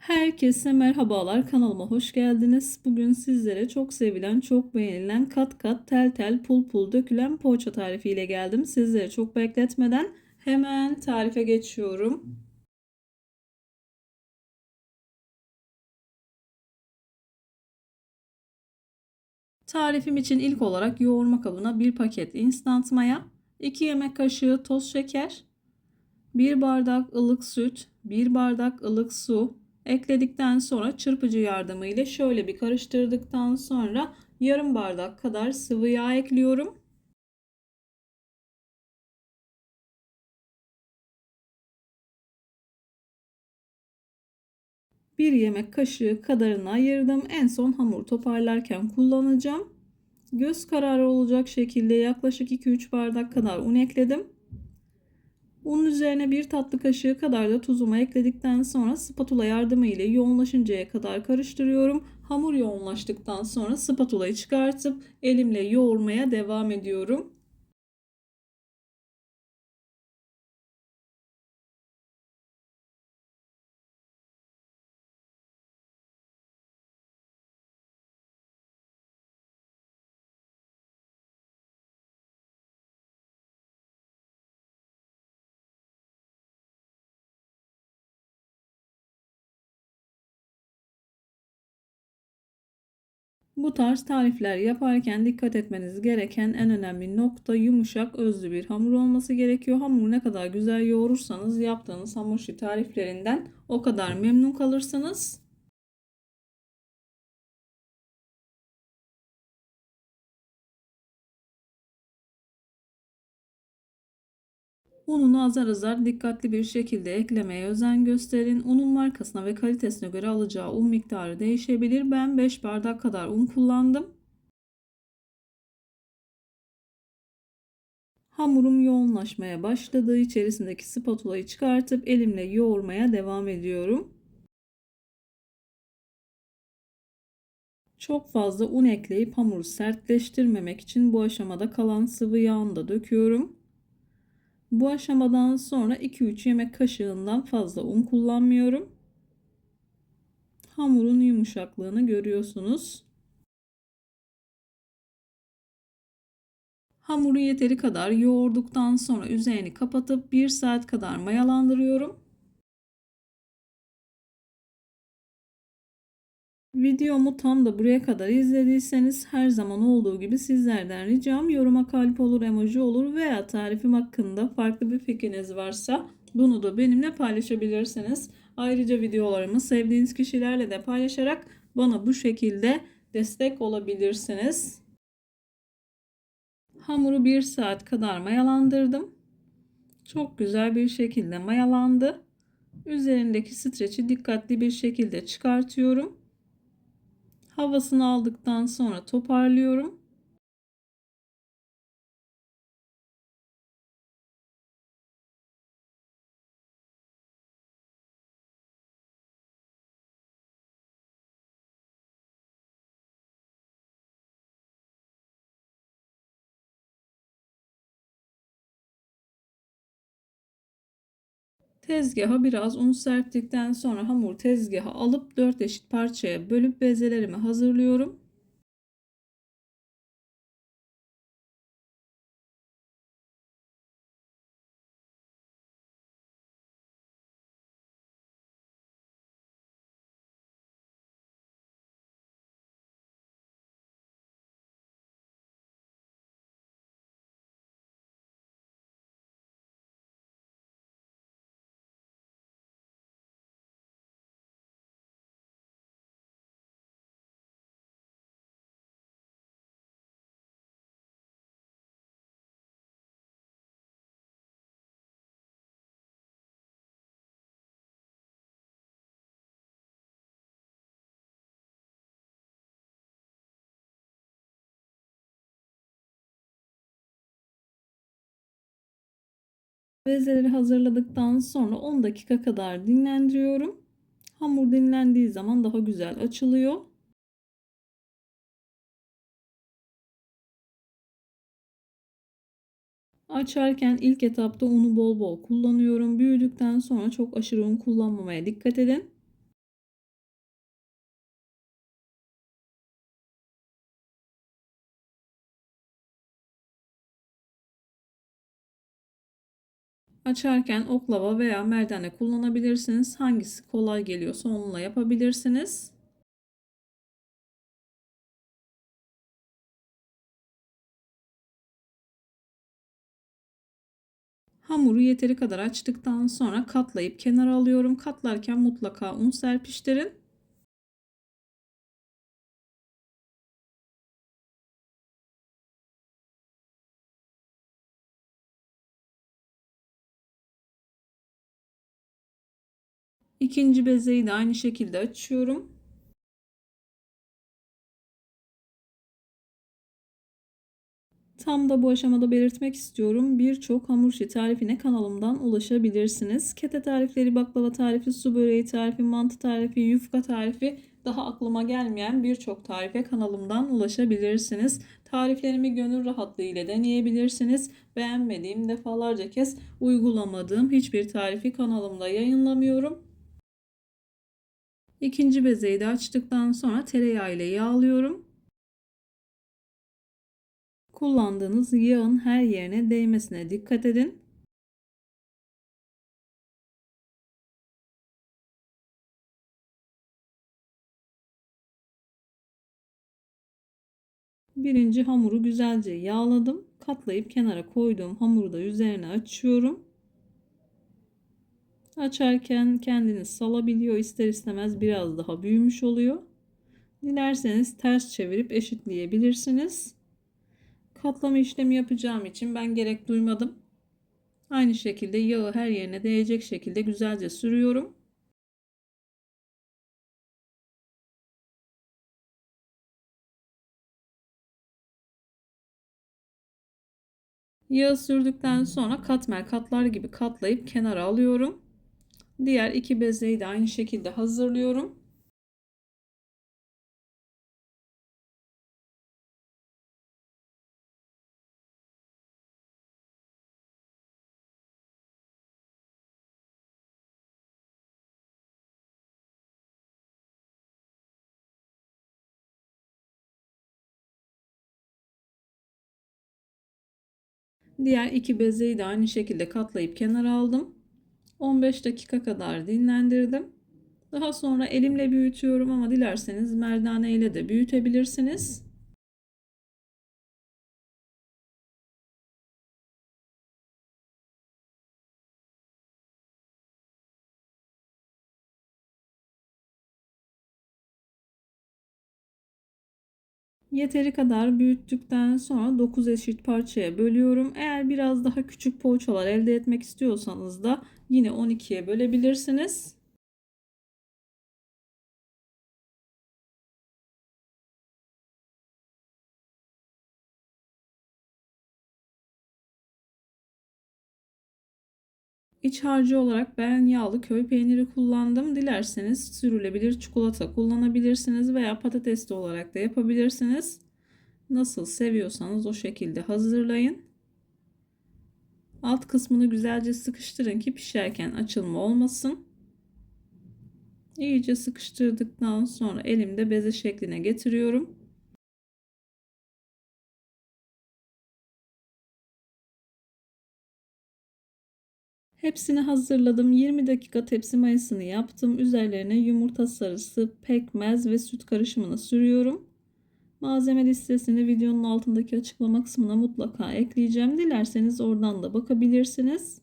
Herkese merhabalar, kanalıma hoş geldiniz. Bugün sizlere çok sevilen, çok beğenilen kat kat tel tel pul pul dökülen poğaça tarifiyle geldim. Sizlere çok bekletmeden hemen tarife geçiyorum. Tarifim için ilk olarak yoğurma kabına 1 paket instant maya, 2 yemek kaşığı toz şeker, 1 bardak ılık süt, 1 bardak ılık su ekledikten sonra çırpıcı yardımıyla şöyle bir karıştırdıktan sonra yarım bardak kadar sıvı yağ ekliyorum. 1 yemek kaşığı kadarını ayırdım. En son hamur toparlarken kullanacağım. Göz kararı olacak şekilde yaklaşık 2-3 bardak kadar un ekledim. Unun üzerine 1 tatlı kaşığı kadar da tuzumu ekledikten sonra spatula yardımı ile yoğunlaşıncaya kadar karıştırıyorum. Hamur yoğunlaştıktan sonra spatulayı çıkartıp elimle yoğurmaya devam ediyorum. Bu tarz tarifler yaparken dikkat etmeniz gereken en önemli nokta yumuşak özlü bir hamur olması gerekiyor. Hamuru ne kadar güzel yoğurursanız yaptığınız hamur işi tariflerinden o kadar memnun kalırsınız. Ununu azar azar dikkatli bir şekilde eklemeye özen gösterin. Unun markasına ve kalitesine göre alacağı un miktarı değişebilir. Ben 5 bardak kadar un kullandım. Hamurum yoğunlaşmaya başladı. İçerisindeki spatulayı çıkartıp elimle yoğurmaya devam ediyorum. Çok fazla un ekleyip hamuru sertleştirmemek için bu aşamada kalan sıvı yağını da döküyorum. Bu aşamadan sonra 2-3 yemek kaşığından fazla un kullanmıyorum. Hamurun yumuşaklığını görüyorsunuz. Hamuru yeteri kadar yoğurduktan sonra üzerini kapatıp 1 saat kadar mayalandırıyorum. Videomu tam da buraya kadar izlediyseniz her zaman olduğu gibi sizlerden ricam yoruma kalp olur, emoji olur veya tarifim hakkında farklı bir fikriniz varsa bunu da benimle paylaşabilirsiniz. Ayrıca videolarımı sevdiğiniz kişilerle de paylaşarak bana bu şekilde destek olabilirsiniz. Hamuru 1 saat kadar mayalandırdım. Çok güzel bir şekilde mayalandı. Üzerindeki streçi dikkatli bir şekilde çıkartıyorum. Havasını aldıktan sonra toparlıyorum. Tezgaha biraz un serptikten sonra hamur tezgaha alıp 4 eşit parçaya bölüp bezelerimi hazırlıyorum. Bezeleri hazırladıktan sonra 10 dakika kadar dinlendiriyorum. Hamur dinlendiği zaman daha güzel açılıyor. Açarken ilk etapta unu bol bol kullanıyorum. Büyüdükten sonra çok aşırı un kullanmamaya dikkat edin. Açarken oklava veya merdane kullanabilirsiniz. Hangisi kolay geliyorsa onunla yapabilirsiniz. Hamuru yeteri kadar açtıktan sonra katlayıp kenara alıyorum. Katlarken mutlaka un serpiştirin. İkinci bezeyi de aynı şekilde açıyorum. Tam da bu aşamada belirtmek istiyorum. Birçok hamur işi tarifine kanalımdan ulaşabilirsiniz. Kete tarifleri, baklava tarifi, su böreği tarifi, mantı tarifi, yufka tarifi, daha aklıma gelmeyen birçok tarife kanalımdan ulaşabilirsiniz. Tariflerimi gönül rahatlığı ile deneyebilirsiniz. Beğenmediğim, defalarca kez uygulamadığım hiçbir tarifi kanalımda yayınlamıyorum. İkinci bezeyi de açtıktan sonra tereyağı ile yağlıyorum. Kullandığınız yağın her yerine değmesine dikkat edin. Birinci hamuru güzelce yağladım. Katlayıp kenara koyduğum hamuru da üzerine açıyorum. Açarken kendini salabiliyor. İster istemez biraz daha büyümüş oluyor. Dilerseniz ters çevirip eşitleyebilirsiniz. Katlama işlemi yapacağım için ben gerek duymadım. Aynı şekilde yağı her yerine değecek şekilde güzelce sürüyorum. Yağı sürdükten sonra katmer katlar gibi katlayıp kenara alıyorum. Diğer iki bezeyi de aynı şekilde hazırlıyorum. Diğer iki bezeyi de aynı şekilde katlayıp kenara aldım. 15 dakika kadar dinlendirdim. Daha sonra elimle büyütüyorum ama dilerseniz merdane ile de büyütebilirsiniz. Yeteri kadar büyüttükten sonra 9 eşit parçaya bölüyorum. Eğer biraz daha küçük poğaçalar elde etmek istiyorsanız da yine 12'ye bölebilirsiniz. İç harcı olarak ben yağlı köy peyniri kullandım. Dilerseniz sürülebilir çikolata kullanabilirsiniz veya patatesli olarak da yapabilirsiniz. Nasıl seviyorsanız o şekilde hazırlayın. Alt kısmını güzelce sıkıştırın ki pişerken açılma olmasın. İyice sıkıştırdıktan sonra elimde beze şekline getiriyorum. Hepsini hazırladım. 20 dakika tepsi mayasını yaptım. Üzerlerine yumurta sarısı, pekmez ve süt karışımını sürüyorum. Malzeme listesini videonun altındaki açıklama kısmına mutlaka ekleyeceğim. Dilerseniz oradan da bakabilirsiniz.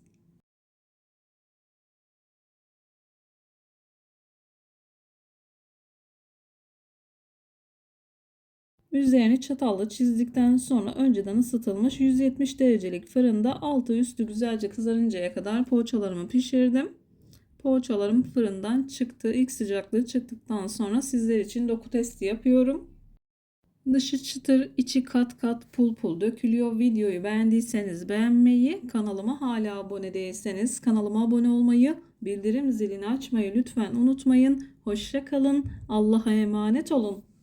Üzerini çatalla çizdikten sonra önceden ısıtılmış 170 derecelik fırında altı üstü güzelce kızarıncaya kadar poğaçalarımı pişirdim. Poğaçalarım fırından çıktı. İlk sıcaklığı çıktıktan sonra sizler için doku testi yapıyorum. Dışı çıtır, içi kat kat pul pul dökülüyor. Videoyu beğendiyseniz beğenmeyi, kanalıma hala abone değilseniz kanalıma abone olmayı, bildirim zilini açmayı lütfen unutmayın. Hoşça kalın. Allah'a emanet olun.